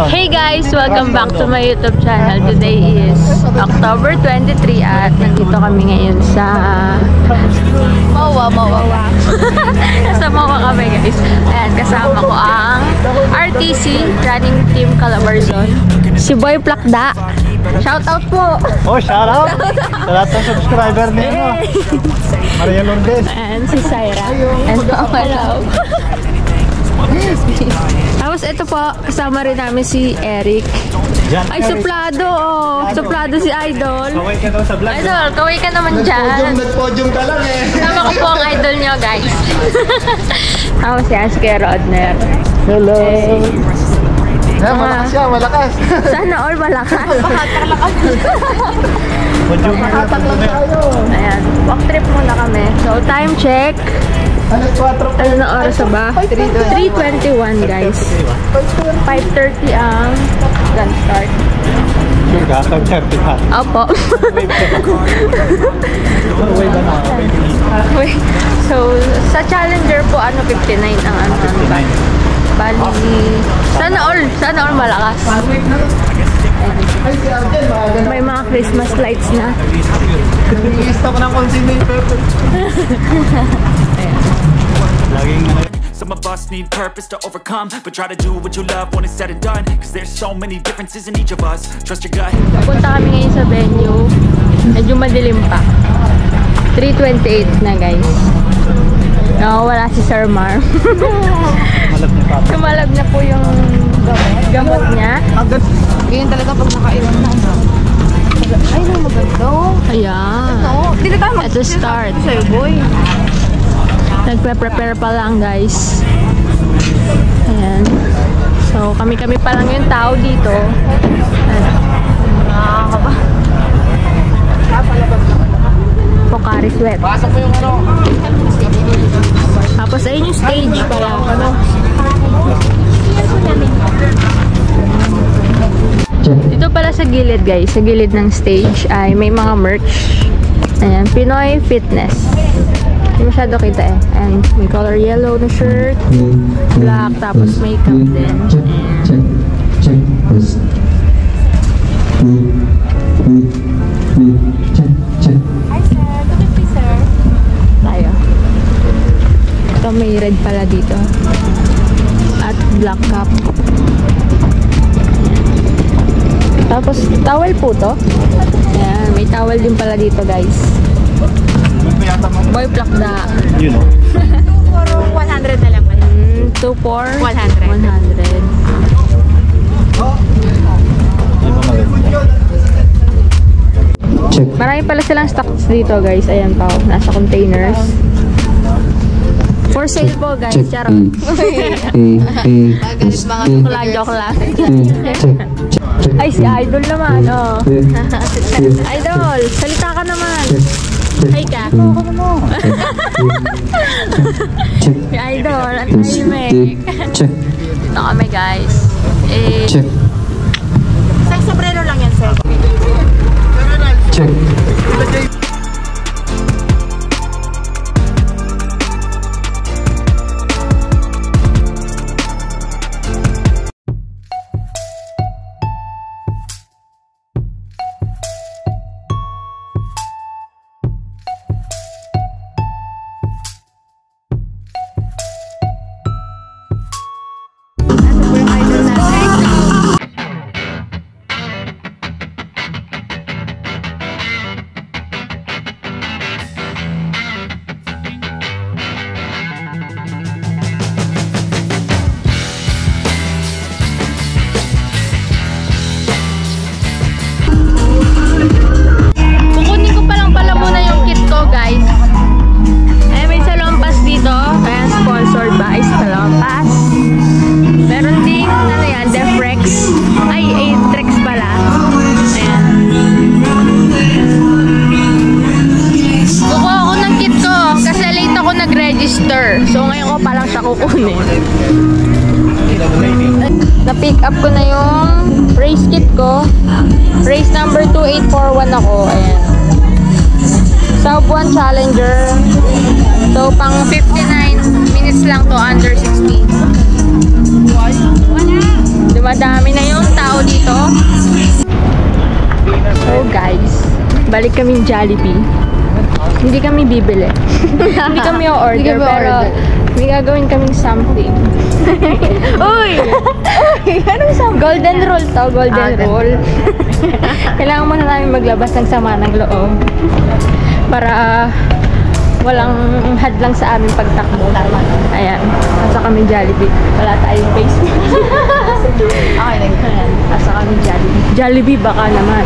Hey guys! Welcome back to my YouTube channel. Today is October 23 at nandito kami ngayon sa Mawa. Sa Mawa kami guys. Ayan, kasama ko ang RTC, Running Team Calabarzon. Si Boy Plakda. Shoutout po! Oh, shoutout! Sa lahat ng subscriber niyo. Maria Lourdes. And si Syra. And Mama Love. Tapos ito po, kasama rin namin si Eric. Ay, suplado oh. Suplado si Idol. Kaway ka daw sa vlog. Idol, kaway ka naman dyan. Nag-podium ka lang eh. Kasama ko po ang idol nyo guys. Tapos si Aske Rodner. Hello. Malakas siya, malakas. Sana all malakas. Podium ka lang tayo. Ayan, walk trip muna kami. So, time check. Ano na oras ba? 3:21 guys. 5:30 ang gun start. Sure ka? 5:30 ka? Opo. So, sa Challenger po, 59 ang ano. Bali, sana all malakas. May mga Christmas lights na. I-stop ko ng consignment paper. Some of us need purpose to overcome, but try to do what you love when it's said and done, cause there's so many differences in each of us. Trust your gut. Punta kami ngayon sa venue. Medyo madilim pa. 3:28 na guys. Wala si Sir Mar. Sumalab na po yung gamot niya. Ganyan talaga pag nakaiwan na. Ay, no, maganda. Ayan. Dito tayo Ito start. Sa'yo, boy. Nagpe-prepare pa lang guys. Ayan. So kami-kami pa lang yung tao dito. Nakakaba. Pocari Sweat. Pasok mo yung ano. Tapos ayun yung stage pala. Dito pala sa gilid guys, sa gilid ng stage ay may mga merch. Ayan, Pinoy Fitness. Hindi masyado kita eh. And may color yellow na shirt, black, tapos makeup din. Check. Hi, sir. Good evening, sir. Tayo. Ito may red pala dito. At black cap. Tapos towel po to. Ayan, may towel din pala dito guys. Boy Plakda. You know. 100 na lang pala. 2 for 100. 100. Check. Marami pala silang stocks dito guys. Ayan pa, nasa containers. For sale po guys. Charot. Joke lang. Ay, si Idol naman. Oh. Idol, salita ka naman. Hi ka. Si Idol, ang tahimik. Check. Dito kami guys. Check. Isang sombrero lang yan, sir. Check. kukunin. Na-pick up ko na yung race kit ko. Race number 2841 ako. Ayan. Sub 1 Challenger. So, pang 59 minutes lang to, under 60. Wala. Dumadami na yung tao dito. So guys, balik kaming Jollibee. Hindi kami bibili. Hindi kami o-order, pero may gagawin kaming something. Uy! Anong something? Golden rule to, golden rule. Kailangan muna namin maglabas ng sama ng loob para walang hadlang sa aming pagtakbo. Ayan, nasa kami Jollibee. Wala tayong Facebook. Okay lang. Ayan, nasa kami Jollibee. Jollibee baka naman.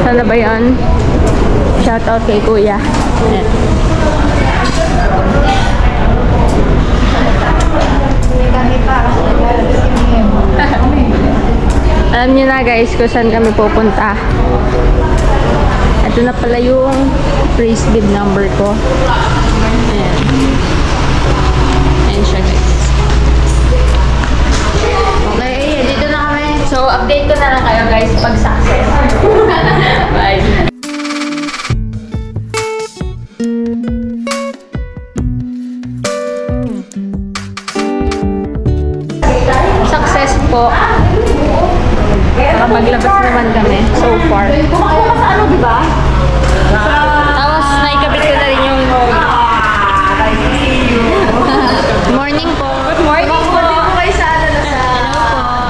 Sana ba yan? Shoutout kay Kuya. Ayan. Alam niyo na guys kung saan kami pupunta. Ito na pala yung praise bid number ko. Ayan. Ayan siya guys. Okay, dito na kami. So, update ko na lang kayo guys pag success. Bye! Success po. Maglabas naman kami so far. Kumakaya ka sa ano, di ba? Tapos naikabit ko na rin yung morning po. Good morning po. Hindi ko kayo sa ano na sa...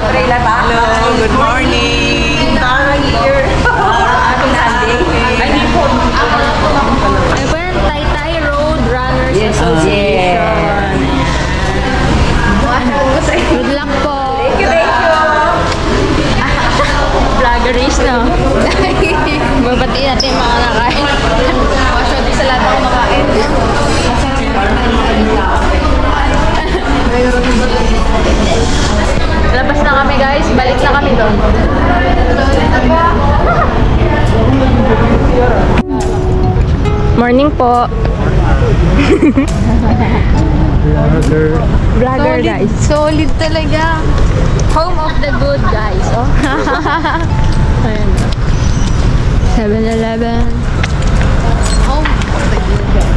Rayla ba? Hello, good morning. Tara here. Ating Sunday. Ay, di po. Ano ba yan? Taytay Road Runners Association. Good luck po. Thank you, thank you. Vloggeries, no? Mabatiin natin yung mga nakain. Masyado sa lahat ako makain. Labas na kami guys. Balik na kami doon. Morning po. Vlogger guys. Solid talaga. Home of the good guys. Oh. Ayan. 7-Eleven. Home of the good.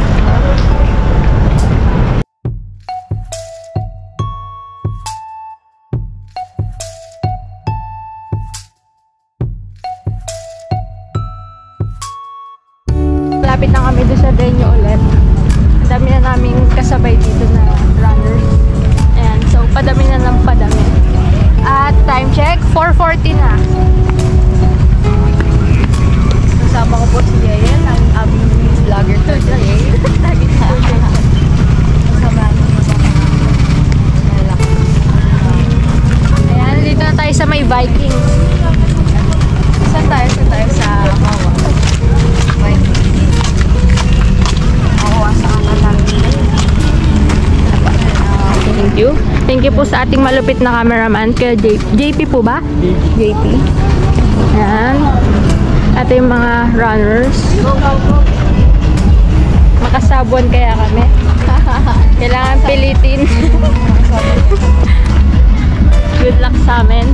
Lapit na kami doon sa venue ulit. Ang dami na namin kasabay dito na runners. Ayan. So, padami na ng padami. At time check, 4:40 na. Kasama ko po si Yael, ang aming vlogger to today. Lagi po siya. Kasama niyo po mga Ayan, dito na tayo sa may Viking. Saan tayo? Saan tayo? Sa Mawa. Mawa sa Thank you. Thank you po sa ating malupit na cameraman, kay JP po ba? JP. Ayan. At yung mga runners. Makasabon kaya kami. Kailangan pilitin. Good luck sa amin.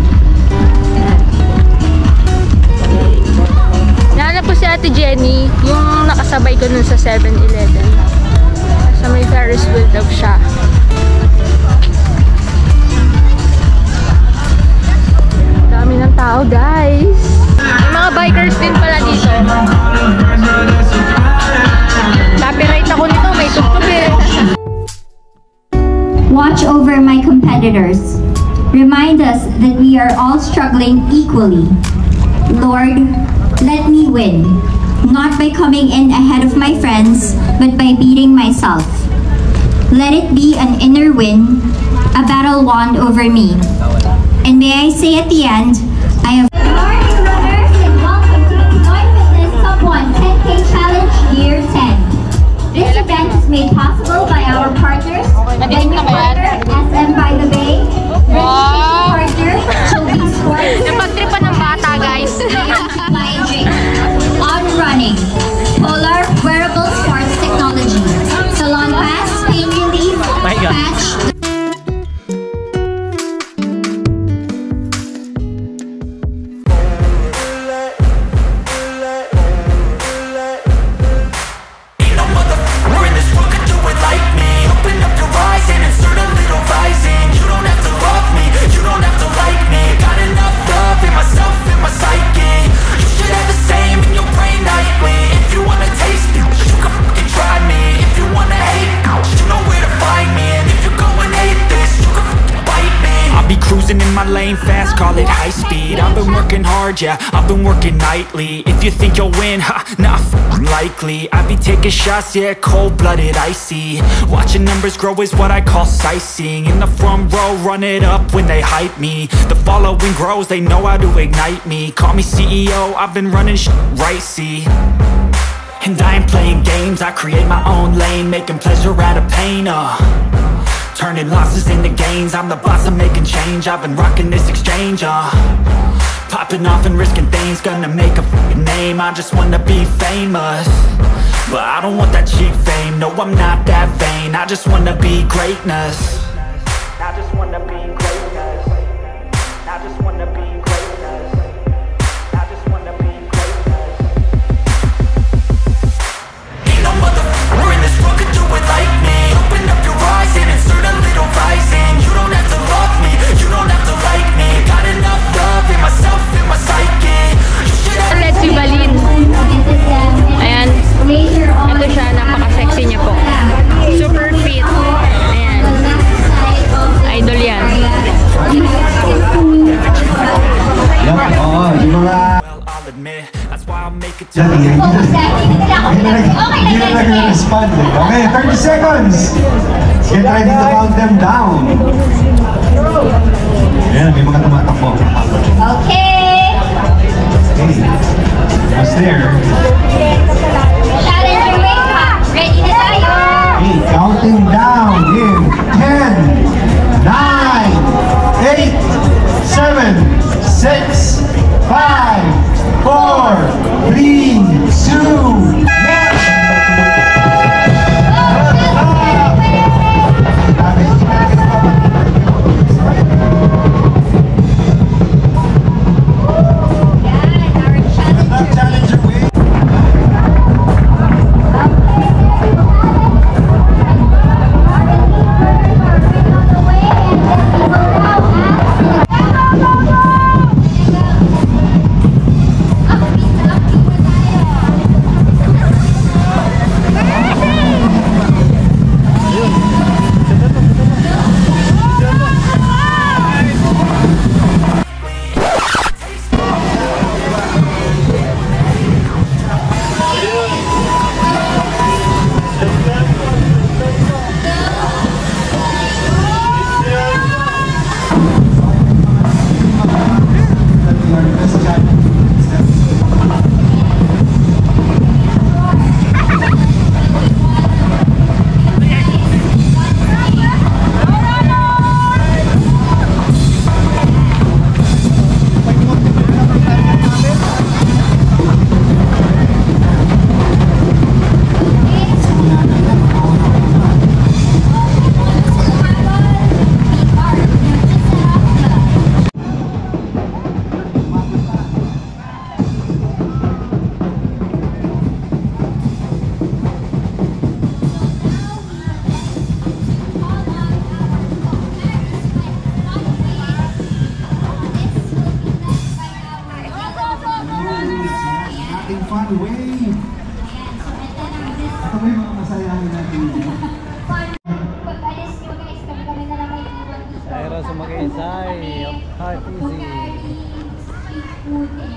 Nahanap po si Ate Jenny, yung nakasabay ko nun sa 7-Eleven. Sa may Ferris wheel daw siya. Dami ng tao guys. May mga bikers din pala dito. Copyright ako nito, may tuktok eh. Watch over my competitors. Remind us that we are all struggling equally. Lord, let me win, not by coming in ahead of my friends, but by beating myself. Let it be an inner win, a battle won over me. And may I say at the end, I have... Good morning, runners, and welcome to the Pinoy Fitness Sub 1 10K Challenge Year 10. This event is made possible by our partners, Venue Partner, SM by the Bay, Partner, Chilby Sports, Napagtripan ng bata guys. On Running, Polar Wearable Sports Technology, Salon Pass, Pain Relief, Patch. Ain't no motherfucker in this world could do it like me. Open up your lane fast, call it high speed. I've been working hard, yeah, I've been working nightly. If you think you'll win, ha, not likely. I be taking shots, yeah, cold-blooded, icy. Watching numbers grow is what I call sightseeing. In the front row, run it up when they hype me. The following grows, they know how to ignite me. Call me CEO, I've been running shit right, see. And I ain't playing games, I create my own lane, making pleasure out of pain, turning losses into gains. I'm the boss, I'm making change. I've been rocking this exchange, popping off and risking things. Gonna make a f***ing name. I just wanna be famous, but I don't want that cheap fame. No, I'm not that vain. I just wanna be greatness. I just wanna be greatness. I just wanna be greatness. I just wanna be greatness. Ain't no motherfucker in this world could do it like me. Open up your eyes and insert a little rising. You don't have to love me, you don't have to like me. Got enough love in myself, in my psyche. You should have. Let's see Balin. Ayan. Ito siya, napaka-sexy niya po. Super fit. Ayan. Idol yan. Oo, yung mga... Well, I'll admit, that's why I'll make it to Hindi na nag-respond. Okay, 30 seconds. Get ready to count them down. Ayan, may mga tumatakbo. Okay. Okay. Who's there? Challenger wake up. Ready na tayo. Okay, counting down in 10, 9, 8, 7, 6, 5, 4, 3, 2, 1. Challenger win. Fun way. Ito mo yung mga masayahin natin dito. Pag-alis nyo guys, kami na naman iwan dito. Ayra sa mag-iisay. Heart easy. Street food and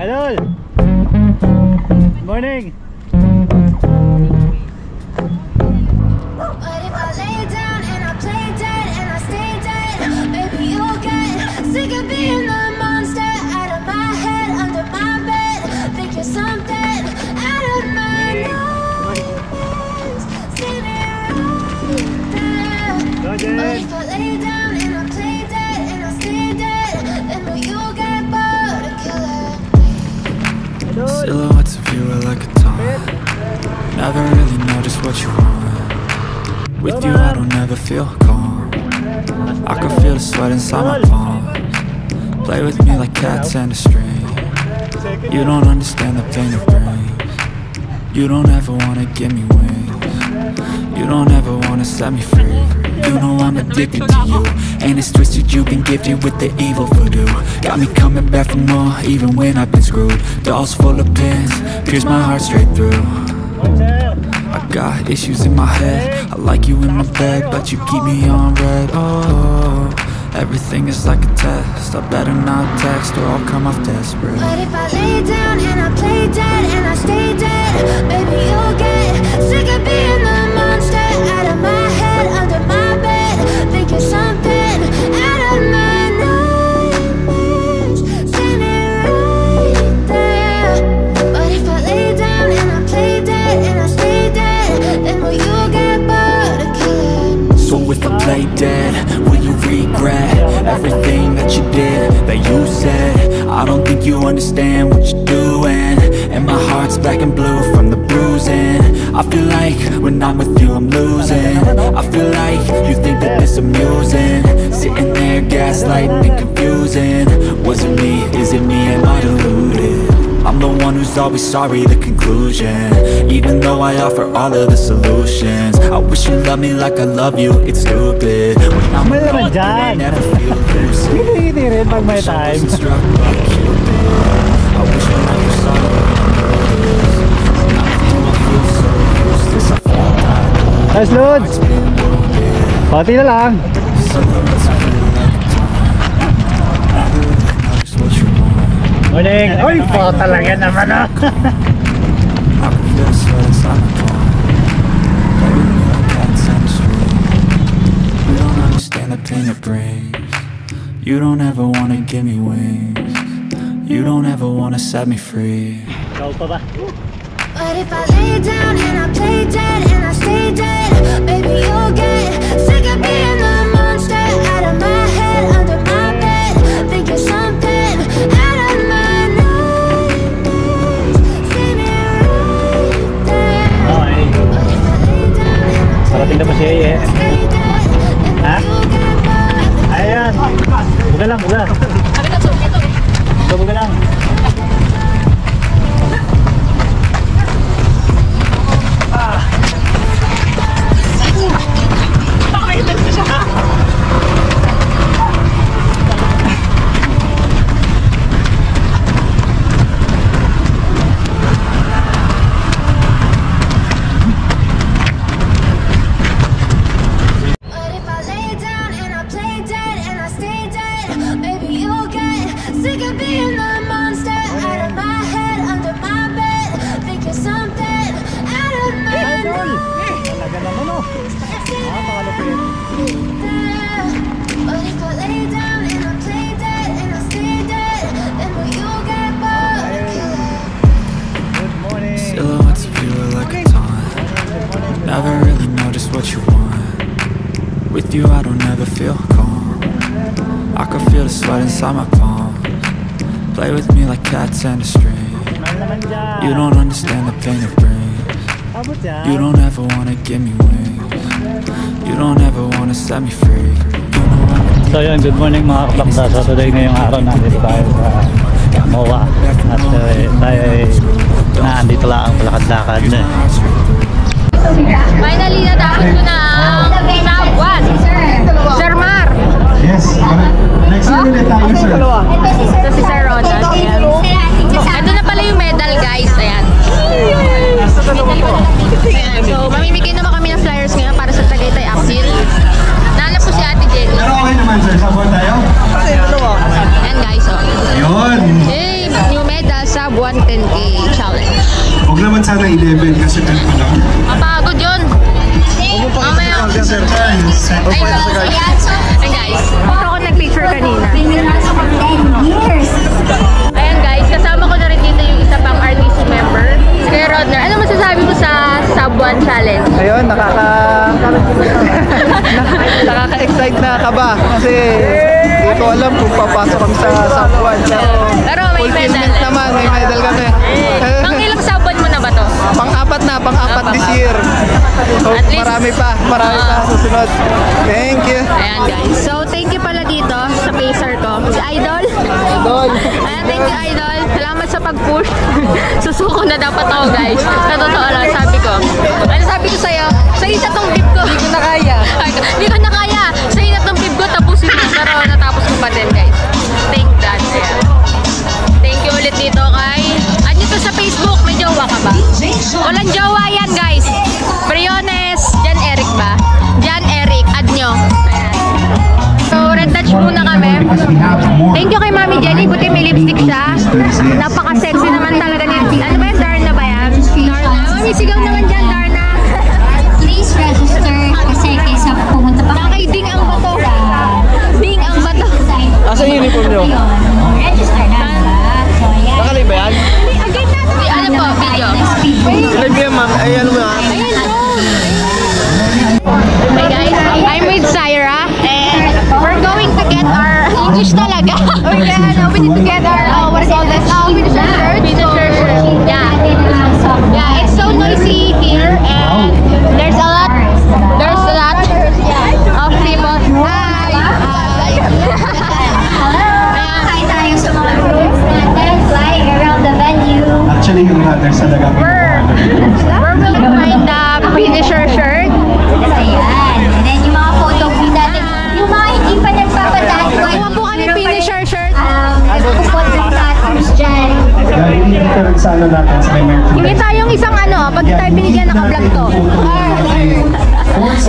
Idol! Good morning! But if I lay down and I play dead and I stay dead, maybe you'll get sick of being the monster out of my head, under my bed. Think you're something out of my nightmares, sitting right there. But if I lay down and I play dead and I stay dead, then will you get bored of killing? Silhouettes of you are like a taunt. Never really know just what you want. With you I don't ever feel calm. I can feel the sweat inside my palms. Play with me like cats and a string. You don't understand the pain it brings. You don't ever wanna give me wings. You don't ever wanna set me free. You know I'm addicted to you, and it's twisted, you've been gifted with the evil voodoo. Got me coming back for more, even when I've been screwed. Dolls full of pins, pierce my heart straight through. I got issues in my head, I like you in my bed, but you keep me on red. Oh, everything is like a test, I better not text or I'll come off desperate. But if I lay down and I play dead and I stay dead, maybe you'll get sick of being the monster out of my head, under my bed. Think you're something out of my nightmares, standing right there. But if I lay down and I play dead and I stay dead, then will you get bored of killing? So if I play dead, will you regret everything that you did, that you said? I don't think you understand what you're doing, and my heart's black and blue from the bruising. I feel like when I'm with you I'm losing. I feel like you think that this amusing, sitting there gaslighting and confusing. Was it me? Is it me? Am I deluded? I'm the one who's always sorry, the conclusion. Even though I offer all of the solutions, I wish you loved me like I love you, it's stupid. When I'm alone, I never feel lucid. Hindi rin pag may I time. wasn't struck by Cupid. I wish I never saw you. Now I feel so useless, I feel like Nice loads! it's been wounded. Pati na lang! Silhouettes of you like a taunt. Never really know just what you want. Morning! Uy, po talaga naman ah! I can feel the sweat inside my palm. Play with me like cats on the street. You don't understand the pain it brings. You don't ever wanna give me wings. You don't ever wanna set me free. Ikaw pa ba? But if I lay down and I play dead and I stay dead, maybe you'll get sick of being the monster out of my head, under my bed. Think you're something out of my nightmares, standing right there. Okay. But if I lay down and I Parating na ba siya eh? stay dead, then Ha? you'll get bored. Ayan! Buga lang, buga! Buga lang! But if I lay down and I play dead and I stay dead, maybe you'll get sick of being the monster out of my head, under my bed. Think you're something out of my Talaga naman oh! Pakalupit! there. But if I lay down and I play dead and I stay dead, then will you get bored of killing? Good morning! Silhouettes of you are like a taunt. Never really know just what you want. With you I don't ever feel calm. I can feel the sweat inside my palms. Play with me like cats and a string. You don't understand the pain it brings. Abot yan! You don't ever wanna give me wings. You don't ever wanna set me free. You know I'm So yun, good morning mga kaplakda. So today ngayong araw nandito tayo sa MOA. At tayo ay naandito lang ang palakad-lakad na. Finally, natapos ko na ang Sab 1. Sir Mar! Yes, next year ulit tayo, sir. Ito si Sir Ronald. Ayan. Ito na pala yung medal, guys. Ayan. So, mamimigay naman kami ng flyers ngayon para sa Tagaytay Axil. Nahanap ko si Ate Jenny. Pero okay naman, sir. Sabon tayo. Ayan, guys. Oh. Yun. Hey, new medal sa sub 1 10K challenge. Huwag naman sana 11 kasi 10 pa lang. Mapagod yun. Mamaya. Ayun guys, Ito ako nag-picture kanina. 10 years. Ayan guys, kasama ko na rin dito yung isa pang RTC member. Kaya Rodner, ano masasabi mo sa sub 1 challenge? Ayun, nakaka-excite na kaba kasi hindi ko alam kung papasok kami sa sub 1. Pero may medal. Fulfillment naman, may medal kami. Pang ilang sub 1 mo na ba to? Pang-apat this year. So, At least, marami pa susunod. Thank you. Ayan guys. So thank you pala dito sa pacer ko. Si Idol. Ayan, thank you Idol. Salamat sa pag-push. Susuko na dapat ako guys. Sa totoo lang sabi ko. Ano sabi ko sa'yo? Sa'yo na tong bib ko. Hindi ko na kaya. Hindi ko na kaya. Sa'yo na tong bib ko. Tapusin mo. Pero natapos ko pa din guys. Thank God. Ayan. Thank you ulit dito kay... Ano to sa Facebook? May jowa ka ba? Walang jowa yan guys. Briones. Jan Eric ba? Jan Eric. Add nyo. Ayan. So, red touch muna kami. Thank you kay Mami Jenny. Buti may lipstick siya. Napaka-sexy naman talaga ni... Ano ba yan? Darna ba yan? Darna. Mami, sigaw naman dyan, Darna. Please register kasi kaysa pumunta pa Kay Ding ang bato. Ding ang bato. Asa yung uniform nyo? Register na. So, ayan. Nakalay ba yan? Again natin. Ano po? Video. Live yan, ma'am. Ay, ano mo yan? Hey guys, I'm with Syra and we're going to get our English talaga. We need to get our what is all this? Finisher shirt. Yeah, it's so noisy here and there's a lot of people. Hi. Hi tayo sa mga groups natin flying around the venue. actually yung others talaga. We're going to find the finisher shirt. Ayan. And then yung mga photo booth natin. Yung mga hindi pa nagpapadaan. Kuha po kami finisher shirt. Nagpupot ng tattoos dyan. Hindi ka rin sa ano natin sa may merchandise. Hindi tayong isang ano, pag tayo binigyan naka-vlog to.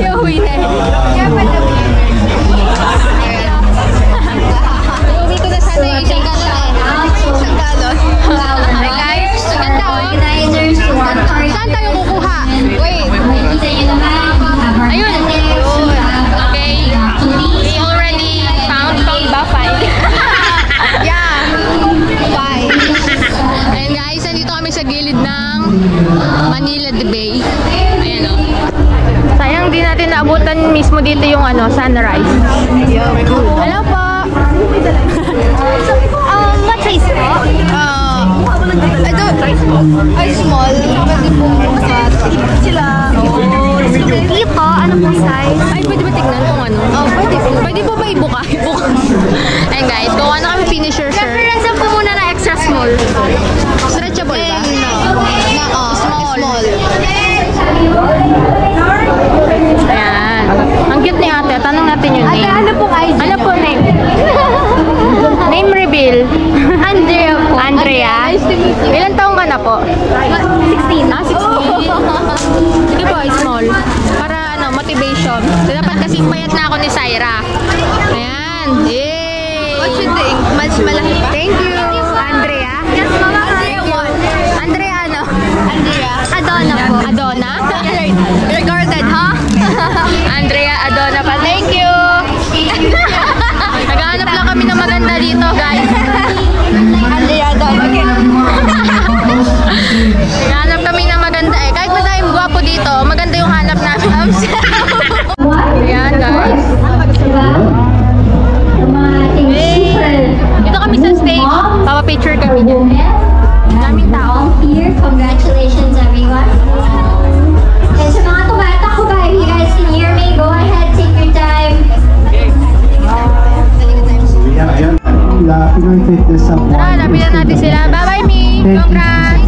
Yung winner. Uwi ko na sana yung isang galon eh. Isang galon. Hey guys, maganda oh. Organizers, Saan tayo kukuha? Wait. makikita nyo naman. Ayun. Okay. We already found ba? Fine. Yeah. Fine. And guys, nandito kami sa gilid ng Manila de Bay. Ayan o. Sayang di natin naabutan mismo dito yung ano, sunrise. Hello po. What size po? Ay, small. Pwede po sila. Dito, ano po size? Ay, pwede ba tignan kung ano? Oh, pwede po. Pwede po ba ibuka? Ibuka. Ayun guys, kuha na kami finisher shirt. Reference po muna na extra small. Stretchable ba? Small. Ayan. Ang cute ni ate. Tanong natin yung name. Ano pong IG? Ano po name? Name reveal. Andrea po. Andrea. Nice to meet you. Ilan taong ka na po? 16. 16. Sige po, small. Para ano, motivation. Dapat kasi payat na ako ni Syra. Ayan. Yay! What you think? Mas malaki pa? Thank you, Andrea. Yes, mama. Andrea ano? Andrea. Adona po. Adona? Recorded, ha? Andrea Adona pa. Thank you! Naghahanap lang kami ng maganda dito, guys. Andrea doon. Okay. Naghahanap kami ng maganda eh. Kahit madaming gwapo dito, maganda yung hanap namin. Ayan, guys. Diba? Yung mga ating super. Dito kami sa stage. Papapicture kami dyan. Daming tao. All here. Congratulations, everyone. And sa mga tumatakbo ba, if you guys can hear me, go ahead, take your time. Yeah, ayan. La Pinoy Fitness Hub. Tara, lapitan natin sila. Bye-bye, Mi! Congrats!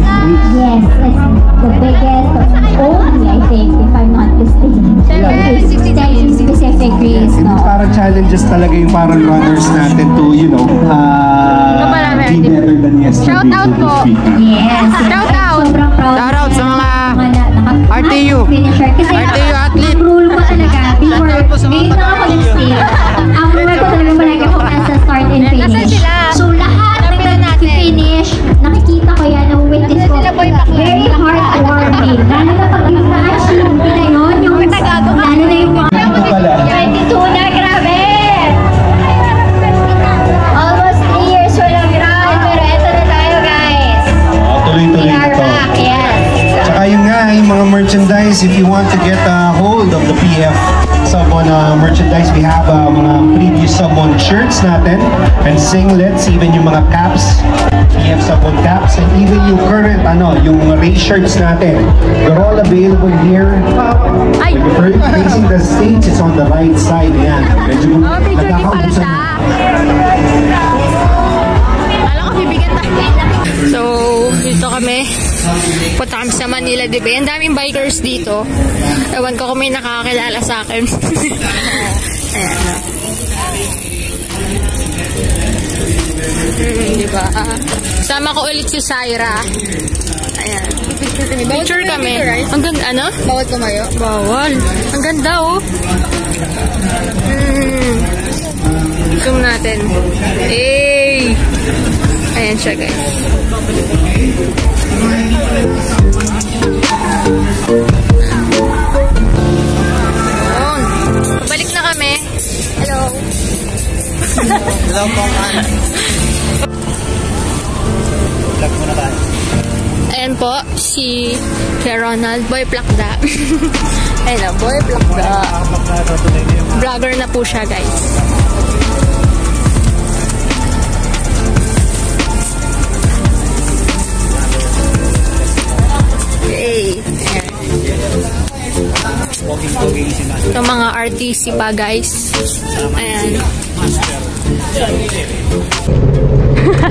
Yes, it's the biggest, only I think, if I'm not mistaken. Station specific race, Hindi no? parang challenges talaga yung parang runners natin to, you know, be better than yesterday. Shout out po. Yes. Shout out! Sobrang proud. Shout out sa mga RTU. Finisher. Kasi RTU athlete. ang rule ko talaga, before, ngayon na ako nag-stay, ang rule ko talaga palagi kung nasa start and Nasaan finish. sila? So lahat ng nag-finish, nakikita ko merchandise. If you want to get a hold of the PF Sabon merchandise, we have mga previous Sabon shirts natin and singlets, even yung mga caps, PF Sabon caps, and even yung current, yung race shirts natin. They're all available here. Ay! When you're facing the stage, it's on the right side. Yan. Medyo Picture din pala siya. Alam ko, bibigat na. So, dito kami. Punta kami sa Manila, diba? Ang daming bikers dito. Ewan ko kung may nakakakilala sa akin. Ayan. Diba? Sama ko ulit si Syra. Ayan. Picture kami. Ang ganda, ano? Bawal tumayo? Bawal. Ang ganda, oh. Zoom natin. Hey! Ayan siya, guys. Ayan. Pabalik na kami. Hello. Hello po, man. Vlog muna tayo. Ayan po, si Kuya Ronald, Boy Plakda. Ayan na, Boy Plakda. Vlogger na po siya, guys. Hey. Ayan. Ito mga RTC pa, guys. Ayan.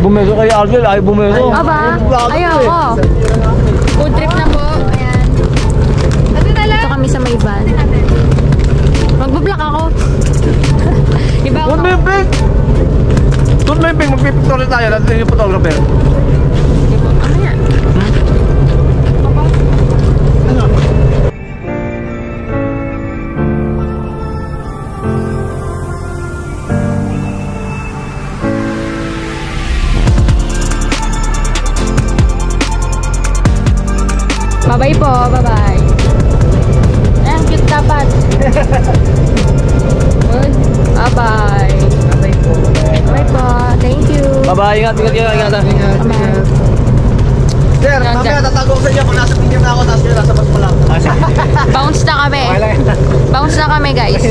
Bumeso kay Argel, ay bumeso. Aba, ayaw ko. Food trip na po. Ayan. Ito kami sa may van. Magbablog ako. Iba ako. Doon may ping, magpipicture tayo. Natin yung photographer. Ano yan? Bye-bye po. Bye-bye. Ayan, cute dapat. Bye-bye. Bye po. Bye po. Thank you. Bye-bye. Ingat. Bye-bye. Sir, mamaya tatago ko sa inyo kung nasa pinyam na ako, tapos kayo nasa bus pa lang. Bounce na kami. Bounce na kami, guys.